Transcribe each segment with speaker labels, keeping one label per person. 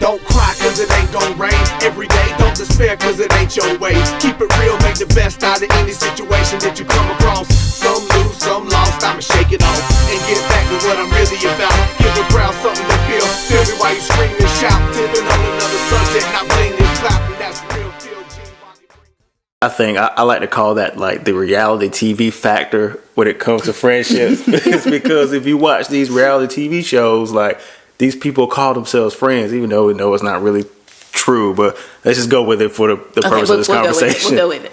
Speaker 1: Don't cry cause it ain't gon' rain every day. Don't despair cause it ain't your way. Keep it real, make the best out of any situation that you come across. Some lose, some lost, I'ma shake it off and get back to what I'm really about. Give the crowd something to feel. Tell me why you scream and shout. Tipping on another subject, not bling and clapping. That's real feel G.
Speaker 2: I think I like to call that like the reality TV factor when it comes to friendships. It's because if you watch these reality TV shows, like these people call themselves friends, even though we know it's not really true. But let's just go with it for the purpose of this conversation.
Speaker 3: We'll go with it.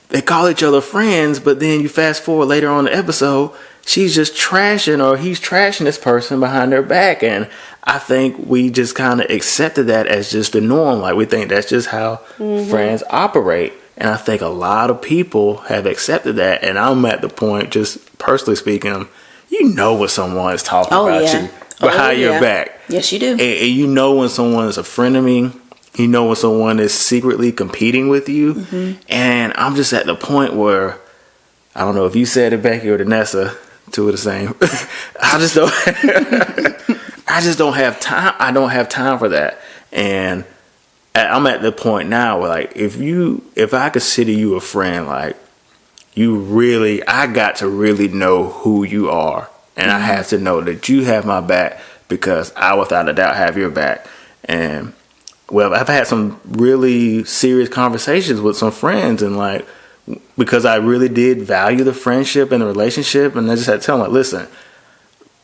Speaker 2: They call each other friends, but then you fast forward later on in the episode, she's just trashing or he's trashing this person behind their back. And I think we just kind of accepted that as just the norm. Like we think that's just how friends operate. And I think a lot of people have accepted that. And I'm at the point, just personally speaking, you know when someone is talking about you behind your back.
Speaker 3: Yes, you do.
Speaker 2: And you know when someone is a friend of me. You know when someone is secretly competing with you. Mm-hmm. And I'm just at the point where, I don't know if you said it, Becky or JoNessa, two of the same. I just don't have time. I don't have time for that. And I'm at the point now where, like, if I consider you a friend, like, I got to really know who you are. And I have to know that you have my back because I, without a doubt, have your back. And, well, I've had some really serious conversations with some friends and, like, because I really did value the friendship and the relationship. And I just had to tell them, like, listen,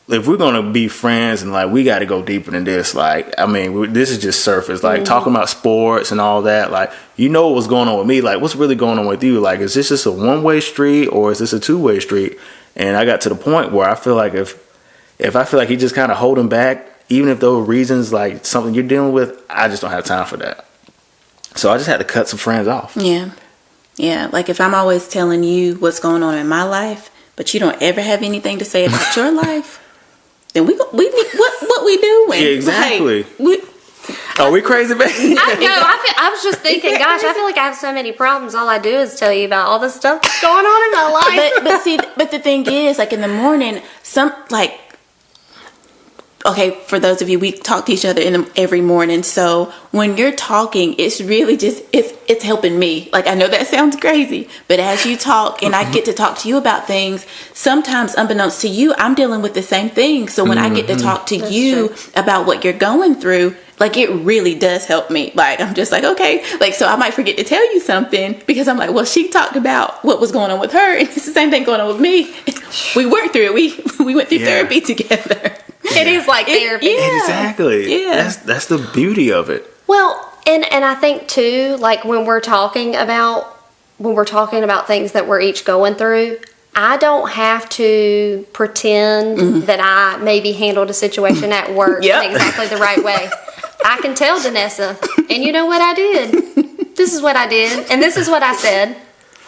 Speaker 2: if we're going to be friends and, like, we got to go deeper than this, like, I mean, this is just surface, like, talking about sports and all that, like, you know what's going on with me, like, what's really going on with you, like, is this just a one-way street or is this a two-way street? And I got to the point where I feel like if I feel like you just kind of holding back, even if those reasons, like, something you're dealing with, I just don't have time for that. So I just had to cut some friends off.
Speaker 3: Yeah, like, if I'm always telling you what's going on in my life, but you don't ever have anything to say about your life, then we what we doing?
Speaker 2: Yeah, exactly.
Speaker 3: Like,
Speaker 2: are we crazy, baby?
Speaker 4: I was just thinking, gosh, I feel like I have so many problems. All I do is tell you about all the stuff that's going on in my life.
Speaker 3: But the thing is, like, in the morning, okay, for those of you, we talk to each other every morning. So when you're talking, it's really just, it's helping me. Like, I know that sounds crazy, but as you talk and I get to talk to you about things, sometimes unbeknownst to you, I'm dealing with the same thing. So when I get to talk to you about what you're going through, like, it really does help me. Like, I'm just like, okay, like, so I might forget to tell you something because I'm like, well, she talked about what was going on with her and it's the same thing going on with me. We worked through it. We went through therapy together.
Speaker 4: It is like therapy.
Speaker 2: Exactly. Yeah. That's the beauty of it.
Speaker 4: Well, and I think too, like, when we're talking about things that we're each going through, I don't have to pretend that I maybe handled a situation at work in exactly the right way. I can tell JoNessa, and you know what I did? This is what I did, and this is what I said.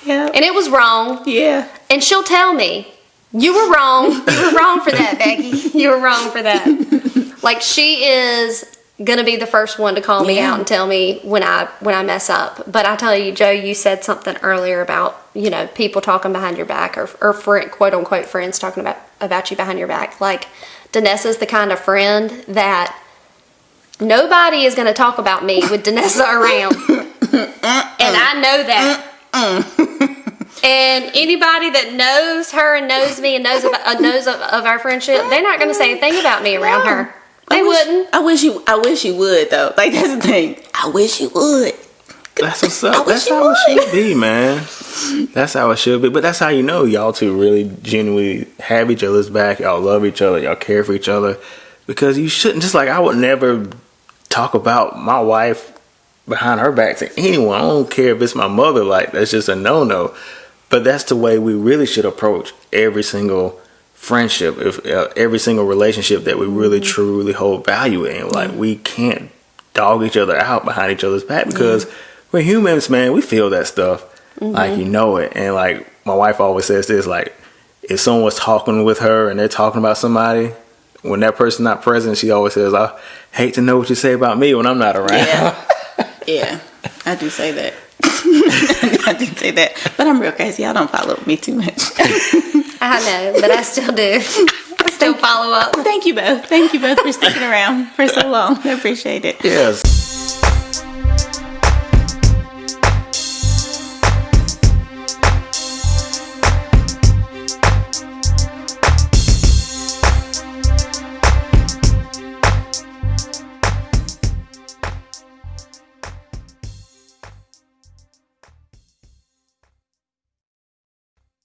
Speaker 3: Yeah.
Speaker 4: And it was wrong.
Speaker 3: Yeah.
Speaker 4: And she'll tell me, you were wrong. You were wrong for that, Becky. You were wrong for that. Like, she is going to be the first one to call me out and tell me when I mess up. But I tell you, Joe, you said something earlier about, you know, people talking behind your back or quote unquote friends talking about you behind your back. Like, JoNessa's the kind of friend that nobody is going to talk about me with JoNessa around. And I know that. And anybody that knows her and knows me and knows of our friendship, they're not going to say a thing about me around her. They wouldn't.
Speaker 3: I wish you would, though. Like, that's the thing. I wish you would.
Speaker 2: That's what's up. That's how it should be, man. That's how it should be. But that's how you know y'all two really genuinely have each other's back. Y'all love each other. Y'all care for each other. Because you shouldn't, just like I would never talk about my wife behind her back to anyone. I don't care if it's my mother. Like, that's just a no-no. But that's the way we really should approach every single friendship, every single relationship that we really truly hold value in. Like, we can't dog each other out behind each other's back because we're humans, man. We feel that stuff. Like, you know it. And, like, my wife always says this, like, if someone's talking with her and they're talking about somebody, when that person's not present, she always says, I hate to know what you say about me when I'm not around.
Speaker 3: Yeah, I do say that. I do say that. But I'm real crazy. I don't follow me too much.
Speaker 4: I know, but I still do. no follow up.
Speaker 3: Thank you both. Thank you both for sticking around for so long. I appreciate it.
Speaker 2: Yes.